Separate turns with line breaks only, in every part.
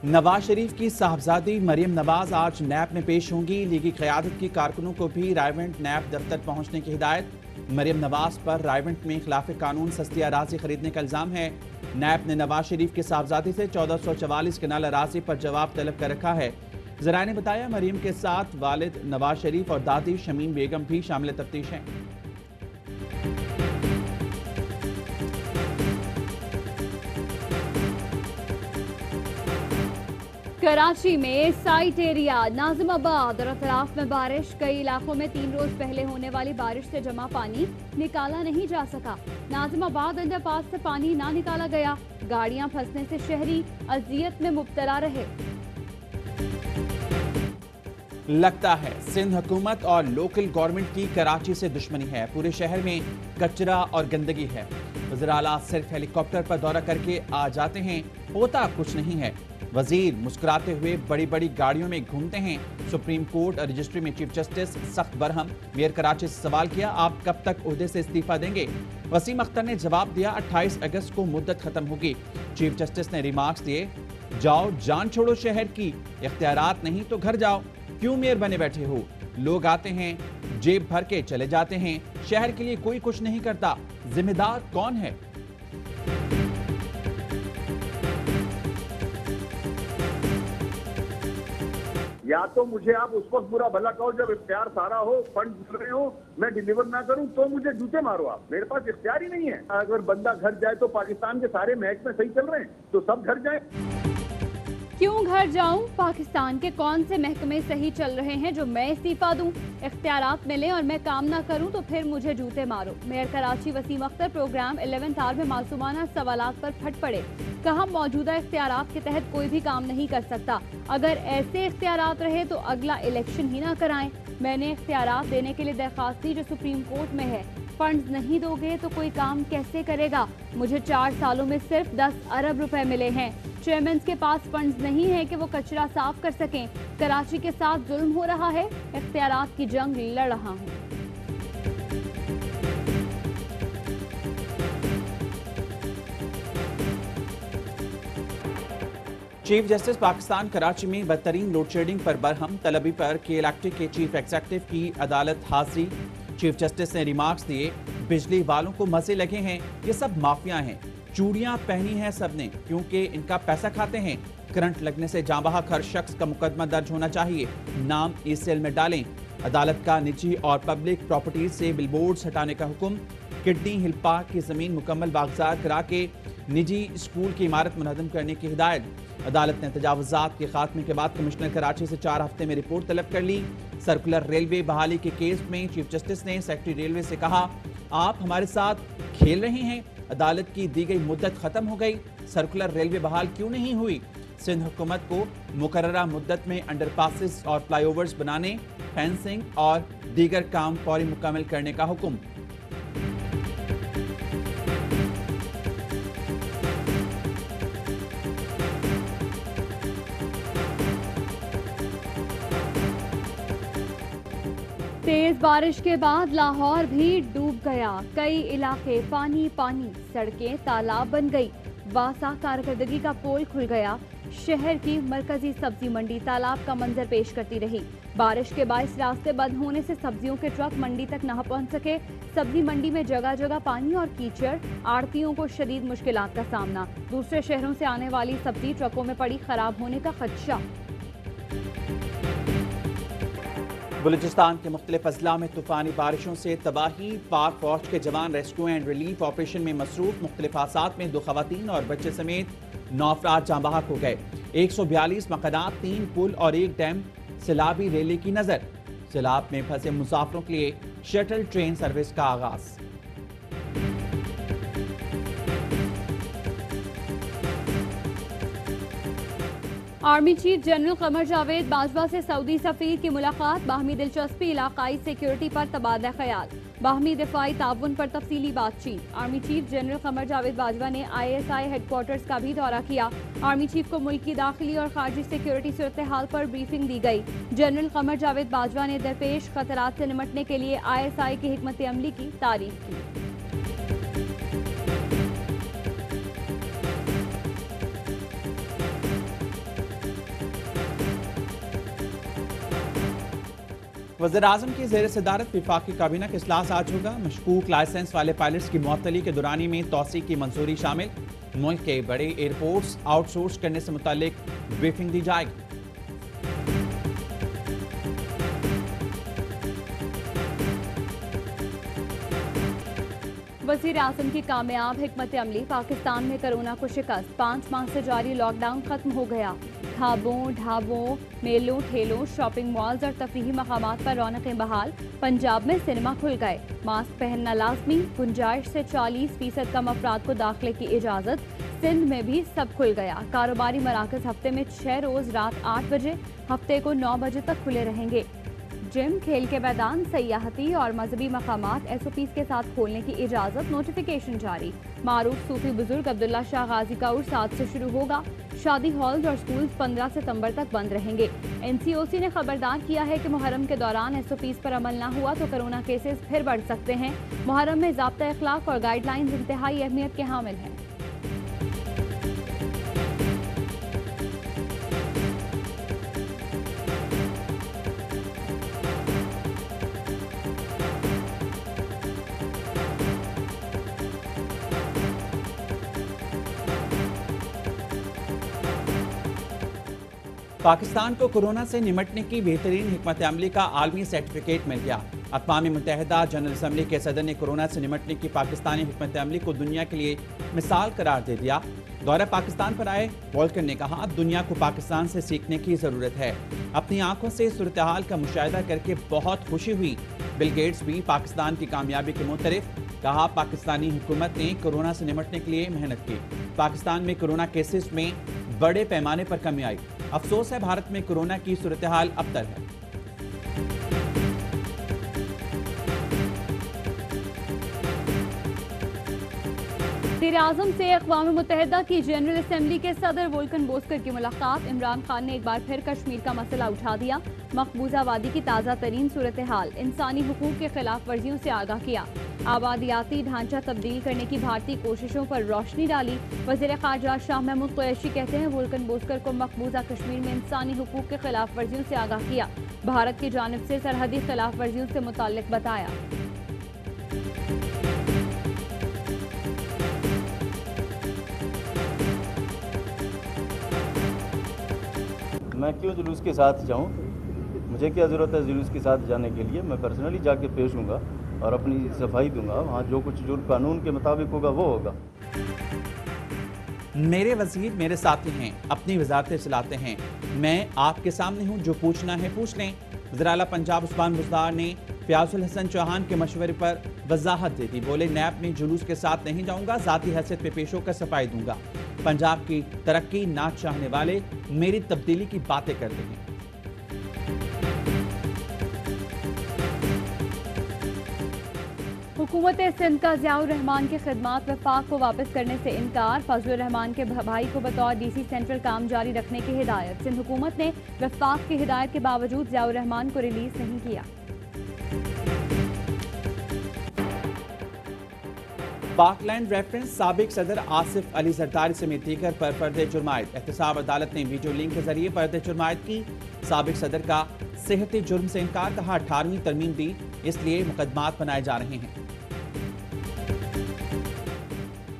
नवाज शरीफ की साहबजादी मरियम नवाज आज नैब में पेश होंगी। लीगी क़यादत की कारकुनों को भी रायवेंट नैब दफ्तर पहुंचने की हिदायत। मरियम नवाज पर रायवेंट में खिलाफ कानून सस्ती अराजी खरीदने का इल्जाम है। नैब ने नवाज शरीफ की साहबजादी से 1444 कनाल अराजी पर जवाब तलब कर रखा है। ज़राए ने बताया मरियम के साथ वालिद नवाज शरीफ और दादी शमीम बेगम भी शामिल तफ्तीश हैं।
कराची में साइट एरिया नाजिमाबाद और अतराफ में बारिश। कई इलाकों में 3 रोज पहले होने वाली बारिश से जमा पानी निकाला नहीं जा सका। नाजिमाबाद अंडरपास से पानी ना निकाला गया। गाड़ियां फंसने से शहरी अजियत में मुब्तला रहे।
लगता है सिंध हुकूमत और लोकल गवर्नमेंट की कराची से दुश्मनी है। पूरे शहर में कचरा और गंदगी है। वज़ीर आला सिर्फ हेलीकॉप्टर पर दौरा करके आ जाते हैं, होता कुछ नहीं है। वजीर मुस्कुराते हुए बड़ी बड़ी गाड़ियों में घूमते हैं। सुप्रीम कोर्ट और रजिस्ट्री में चीफ जस्टिस सख्त बरहम। मेयर कराची से सवाल किया, आप कब तक ओहदे से इस्तीफा देंगे? वसीम अख्तर ने जवाब दिया, 28 अगस्त को मुद्दत खत्म होगी। चीफ जस्टिस ने रिमार्क्स दिए, जाओ जान छोड़ो शहर की, इख्तियारात नहीं तो घर जाओ। क्यों मेयर बने बैठे हो? लोग आते हैं, जेब भर के चले जाते हैं। शहर के लिए कोई कुछ नहीं करता, जिम्मेदार कौन है?
या तो मुझे आप उस वक्त बुरा भला कहो जब इख्तियार सारा हो, फंड मिल रहे हो, मैं डिलीवर ना करूं तो मुझे जूते मारो आप। मेरे पास इख्तियार ही नहीं है। अगर बंदा घर जाए तो पाकिस्तान के सारे महकमे सही चल रहे हैं तो सब घर जाए।
क्यों घर जाऊं? पाकिस्तान के कौन से महकमे सही चल रहे हैं जो मैं इस्तीफा दूं? इख्तियारात मिले और मैं काम ना करूं तो फिर मुझे जूते मारो। Mayor Karachi Waseem Akhtar program 11th hour में मासूमाना सवालात पर फट पड़े। कहा, मौजूदा इख्तियारात के तहत कोई भी काम नहीं कर सकता। अगर ऐसे इख्तियारात रहे तो अगला इलेक्शन ही ना कराएं। मैंने इख्तियारात देने के लिए दरखास्त दी जो सुप्रीम कोर्ट में है। फंड्स नहीं दोगे तो कोई काम कैसे करेगा? मुझे 4 सालों में सिर्फ 10 अरब रुपए मिले हैं। चेयरमैन के पास फंड्स नहीं है कि वो कचरा साफ कर सकें। कराची के साथ जुल्म हो रहा है। इख्तियारात की जंग लड़ रहा हूं।
चीफ जस्टिस पाकिस्तान कराची में बदतरीन लोड शेडिंग पर बरहम। तलबी पर KLACTIC के चीफ एग्जीक्यूटिव की अदालत हाजिरी। चीफ जस्टिस ने रिमार्क्स दिए, बिजली वालों को मजे लगे हैं, ये सब माफिया हैं। चूड़ियां पहनी हैं सबने क्योंकि इनका पैसा खाते हैं। करंट लगने से जांबाहक हर शख्स का मुकदमा दर्ज होना चाहिए, नाम ECL में डालें। अदालत का निजी और पब्लिक प्रॉपर्टीज से बिलबोर्ड्स हटाने का हुक्म। किडनी हिल पार्क की जमीन मुकम्मल बागजार करा के निजी स्कूल की इमारत मुनहदम करने की हिदायत। अदालत ने तजावुजात के खात्मे के बाद कमिश्नर कराची से 4 हफ्ते में रिपोर्ट तलब कर ली। सर्कुलर रेलवे बहाली के केस में चीफ जस्टिस ने सेक्रेटरी रेलवे से कहा, आप हमारे साथ खेल रहे हैं। अदालत की दी गई मुद्दत खत्म हो गई, सर्कुलर रेलवे बहाल क्यों नहीं हुई? सिंध हुकूमत को मुकर्ररा मुद्दत में अंडरपासेस और फ्लाईओवर्स बनाने, फेंसिंग और दीगर काम फौरी मुकम्मल करने का हुक्म।
तेज बारिश के बाद लाहौर भी डूब गया। कई इलाके पानी पानी, सड़कें तालाब बन गई। वासा कारकर्दगी का पोल खुल गया। शहर की मरकजी सब्जी मंडी तालाब का मंजर पेश करती रही। बारिश के बायस रास्ते बंद होने से सब्जियों के ट्रक मंडी तक न पहुंच सके। सब्जी मंडी में जगह जगह पानी और कीचड़। आड़तियों को शदीद मुश्किलात का सामना। दूसरे शहरों से आने वाली सब्जी ट्रकों में पड़ी खराब होने का खदशा।
बलूचिस्तान के मुख्तलिफ अजला में तूफानी बारिशों से तबाही। पाक फौज के जवान रेस्क्यू एंड रिलीफ ऑपरेशन में मसरूफ। मुख्तलिफ हादसात में 2 खवातीन और बच्चे समेत 9 अफराद जांबाहक हो गए। 142 मकानात, 3 पुल और 1 डैम। सैलाबी रैली की नजर। सैलाब में फंसे मुसाफिरों के लिए शटल ट्रेन सर्विस का आगाज।
Army chief general Qamar Javed Bajwa से सऊदी सफीर की मुलाकात। बाहमी दिलचस्पी, इलाकाई सिक्योरिटी पर तबादला ख्याल। बाहमी दिफाई ताउन पर तफसीली बातचीत। Army chief general Qamar Javed Bajwa ने ISI हेडक्वार्टर्स का भी दौरा किया। आर्मी चीफ को मुल्क की दाखिली और खारजी सिक्योरिटी सूरत हाल पर ब्रीफिंग दी गई। जनरल कमर जावेद बाजवा ने दरपेश खतरात से निपटने के लिए ISI की हिकमत अमली की तारीफ की।
वज़ीर-ए-आज़म की ज़ेर सदारत वफाकी काबीना का इजलास आज होगा। मशकूक लाइसेंस वाले पायलट्स की मुअत्तली के दुरानी में तौसी की मंजूरी शामिल। मुल्क के बड़े एयरपोर्ट्स आउटसोर्स करने से मुतालिक ब्रीफिंग दी जाएगी।
वज़ीर आज़म की कामयाब हिकमत अमली, पाकिस्तान में कोरोना को शिकस्त। 5 माह से जारी लॉकडाउन खत्म हो गया। ढाबों, मेलों, ठेलों, शॉपिंग मॉल्स और तफरीही मकामात पर रौनकें बहाल। पंजाब में सिनेमा खुल गए। मास्क पहनना लाजमी। गुंजाइश से 40% कम अफराद को दाखिले की इजाज़त। सिंध में भी सब खुल गया। कारोबारी मराकज हफ्ते में 6 रोज रात 8 बजे, हफ्ते को 9 बजे तक खुले रहेंगे। जिम, खेल के मैदान, सयाहती और मजहबी मकामात SOPs के साथ खोलने की इजाज़त। नोटिफिकेशन जारी। मारूफ सूफी बुजुर्ग अब्दुल्ला शाह गाजी का उर्स आज से शुरू होगा। शादी हॉल्स और स्कूल्स 15 सितंबर तक बंद रहेंगे। NCOC ने खबरदार किया है कि मुहर्रम के दौरान SOPs पर अमल न हुआ तो कोरोना केसेस फिर बढ़ सकते हैं। मुहर्रम में ज़ाब्ता अखलाक और गाइडलाइंस इंतहाई अहमियत के हामिल हैं।
पाकिस्तान को कोरोना से निमटने की बेहतरीन हिकमत अमली का आलमी सर्टिफिकेट मिल गया। अक़वाम मुत्तहिदा जनरल असम्बली के सदर ने कोरोना से निमटने की पाकिस्तानी हिकमत अमली को दुनिया के लिए मिसाल करार दे दिया। दौरा पाकिस्तान पर आए वॉल्कर ने कहा, दुनिया को पाकिस्तान से सीखने की ज़रूरत है। अपनी आंखों से सूरत हाल का मुशाहिदा करके बहुत खुशी हुई। बिल गेट्स भी पाकिस्तान की कामयाबी के मुतरिफ। कहा, पाकिस्तानी हुकूमत ने कोरोना से निमटने के लिए मेहनत की। पाकिस्तान में कोरोना केसेस में बड़े पैमाने पर कमी आई। अफसोस है भारत में कोरोना की सूरत हाल अबतर है।
वज़ीर-ए-आज़म से अक़वाम मुत्तहिदा की जनरल असम्बली के सदर वोल्कर बोस्कर की मुलाकात। इमरान खान ने एक बार फिर कश्मीर का मसला उठा दिया। मकबूजा वादी की ताज़ा तरीन सूरत हाल, इंसानी हुकूक के खिलाफ वर्जियों से आगाह किया। आबादियाती ढांचा तब्दील करने की भारतीय कोशिशों पर रोशनी डाली। वज़ीर ख़ारजा शाह महमूद कुरैशी कहते हैं, वोल्कर बोस्कर को मकबूजा कश्मीर में इंसानी हुकूक के खिलाफ वर्जियों से आगाह किया। भारत की जानिब से सरहदी खिलाफ वर्जियों से मुताल्लिक बताया।
मैं क्यों जुलूस के साथ जाऊं? मुझे क्या ज़रूरत है जुलूस के साथ जाने के लिए? मैं पर्सनली जाके पेश हूँगा और अपनी सफाई दूंगा। वहाँ जो कुछ जो कानून के मुताबिक होगा वो होगा।
मेरे वजीर मेरे साथी हैं, अपनी वजारतें चलाते हैं। मैं आपके सामने हूँ, जो पूछना है पूछ लें। वज़ीर आला पंजाब उस्मान बुज़दार ने फ़याज़ुल हसन चौहान के मशवरे पर वजाहत दे दी। बोले, नैब में जुलूस के साथ नहीं जाऊंगा, ज़ाती हैसियत पे पेश होकर सफाई दूंगा। पंजाब की तरक्की ना चाहने वाले मेरी तब्दीली की बातें करते हैं।
हुकूमत सिंध का ज़ियाउर रहमान की खिदमात वफाक को वापस करने से इनकार। फजलुर रहमान के भाई को बतौर DC सेंट्रल काम जारी रखने की हिदायत। सिंध हुकूमत ने वफाक की हिदायत के बावजूद ज़ियाउर रहमान को रिलीज नहीं किया।
पाकलैंड रेफरेंस साबिक सदर आसिफ अली जरदारी समेत दीगर पर फर्द जुर्मायत। एहतसाब अदालत ने वीडियो लिंक के जरिए फर्द जुर्मायत की। साबिक सदर का सेहती जुर्म से इनकार। कहा, 18वीं तरमीम दी, इसलिए मुकदमात बनाए जा रहे हैं।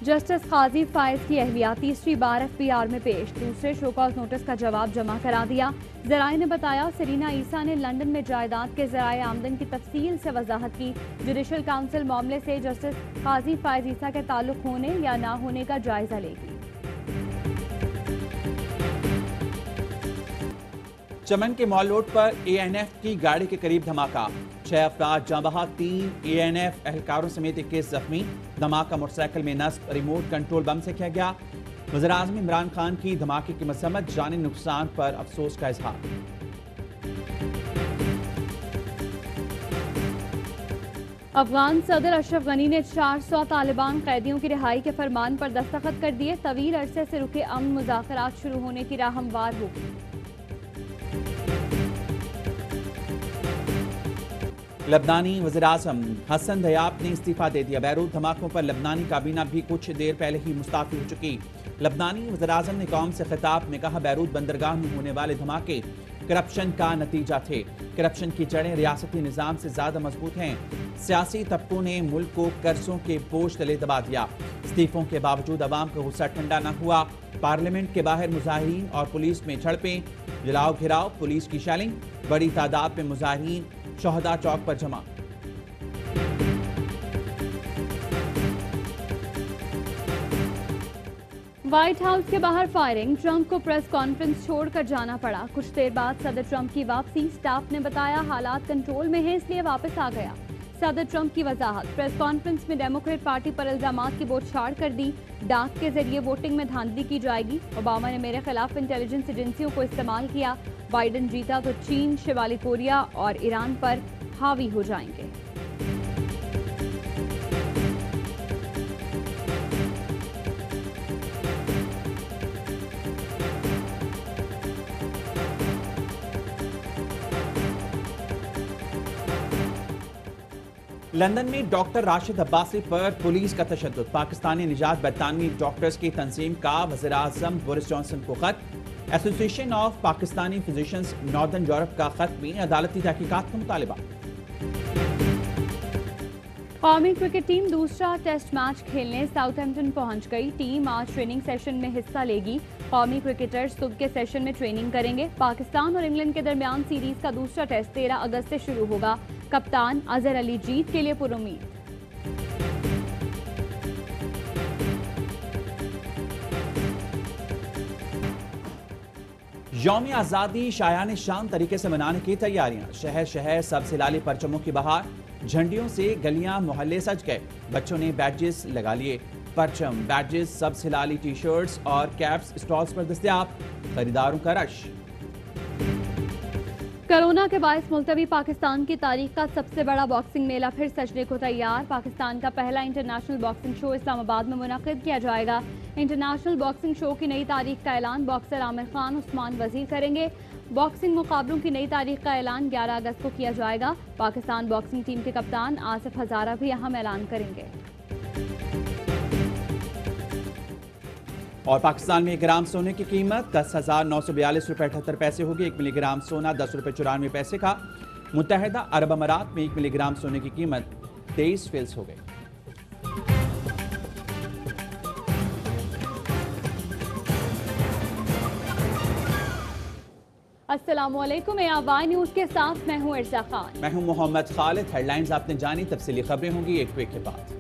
जस्टिस काजी फायज की अहलिया तीसरी बार FPR में पेश। दूसरे शोकॉज नोटिस का जवाब जमा करा दिया। ज़राए ने बताया, सरीना ईसा ने लंदन में जायदाद के ज़राए आमदन की तफसील से वजाहत की। जुडिशल काउंसिल मामले से जस्टिस काजी फायज ईसा के ताल्लुक होने या ना होने का जायजा लेगी।
चमन के मॉल रोड पर ANF की गाड़ी के करीब धमाका। 6 अफराद जाँ बहक, 3 ANF एहलकारों समेत 21 जख्मी। धमाका मोटरसाइकिल में नस्ब रिमोट कंट्रोल बम से किया गया। वज़ीर-ए-आज़म इमरान खान की धमाके की मसम्मत, जानी नुकसान पर अफसोस का इजहार।
अफगान सदर अशरफ गनी ने 400 तालिबान कैदियों की रिहाई के फरमान पर दस्तखत कर दिए। तवील अरसे से रुके अमन मुज़ाकरात शुरू होने की राह हमवार होगी।
लबनानी वज़ीर-ए-आज़म हसन दयाब ने इस्तीफा दे दिया। बैरूत धमाकों पर लबनानी काबीना भी कुछ देर पहले ही मुस्ताफी हो चुकी। लबनानी वज़ीर-ए-आज़म ने कौम से खिताब में कहा, बैरूत बंदरगाह में होने वाले धमाके करप्शन का नतीजा थे। करप्शन की जड़ें रियासती निजाम से ज्यादा मजबूत हैं। सियासी तबकों ने मुल्क को कर्जों के बोझ तले दबा दिया। इस्तीफों के बावजूद अवाम का गुस्सा ठंडा न हुआ। पार्लियामेंट के बाहर मुजाहिरीन और पुलिस में झड़पें, जलाओ घिराव, पुलिस की शेलिंग, बड़ी तादाद में मुजाहिरीन शोहदा चौक पर जमा।
व्हाइट हाउस के बाहर फायरिंग, ट्रंप को प्रेस कॉन्फ्रेंस छोड़कर जाना पड़ा। कुछ देर बाद सदर ट्रंप की वापसी, स्टाफ ने बताया हालात कंट्रोल में है इसलिए वापस आ गया। सदर ट्रंप की वजाहत, प्रेस कॉन्फ्रेंस में डेमोक्रेट पार्टी पर इल्जामात की बौछार कर दी। डाक के जरिए वोटिंग में धांधली की जाएगी। ओबामा ने मेरे खिलाफ इंटेलिजेंस एजेंसियों को इस्तेमाल किया। बाइडन जीता तो चीन, शिमाली कोरिया और ईरान पर हावी हो जाएंगे।
लंदन में डॉक्टर राशिद अब्बासी पर पुलिस का तशद्दुद, पाकिस्तानी निजात बरतानवी डॉक्टर्स की तंजीम का वज़ीर आज़म बोरिस जॉनसन को खत। Association of Pakistani physicians northern Europe का खत में अदालती तहकीकात का मुतालबा।
कौमी क्रिकेट टीम दूसरा टेस्ट मैच खेलने साउथहैम्पटन पहुंच गई। टीम आज ट्रेनिंग सेशन में हिस्सा लेगी। कौमी क्रिकेटर्स सुबह के सेशन में ट्रेनिंग करेंगे। पाकिस्तान और इंग्लैंड के दरमियान सीरीज का दूसरा टेस्ट 13 अगस्त से शुरू होगा। कप्तान अजहर अली जीत के लिए पुरुमीद।
यौम आज़ादी शायान शान तरीके से मनाने की तैयारियां। शहर शहर सबसे लाली परचमों की बहार, झंडियों से गलियां मोहल्ले सज गए। बच्चों ने बैजेस लगा लिए। परचम, बैजेस, सबसे लाली टी शर्ट्स और कैप्स स्टॉल्स पर दस्तयाब। खरीदारों का रश।
कोरोना के बायस मुलतवी पाकिस्तान की तारीख का सबसे बड़ा बॉक्सिंग मेला फिर सजने को तैयार। पाकिस्तान का पहला इंटरनेशनल बॉक्सिंग शो इस्लामाबाद में मुनक़िद किया जाएगा। इंटरनेशनल बॉक्सिंग शो की नई तारीख का ऐलान बॉक्सर आमिर खान, उस्मान वजीर करेंगे। बॉक्सिंग मुकाबलों की नई तारीख का ऐलान 11 अगस्त को किया जाएगा। पाकिस्तान बॉक्सिंग टीम के कप्तान आसिफ हजारा भी अहम ऐलान करेंगे।
और पाकिस्तान में 1 ग्राम सोने की कीमत 10,942 रुपये 78 पैसे होगी। 1 मिलीग्राम सोना 10 रुपये 94 पैसे का। मुत्तहिदा अरब अमारात में 1 मिलीग्राम सोने की कीमत 23 फील्स हो गई।
अस्सलामुअलैकुम, AY न्यूज़ के साथ मैं हूं इर्जा खान।
मैं हूं मोहम्मद खालिद। हेडलाइंस आपने जानी, तफसीली खबरें होंगी एक ब्रेक के बाद।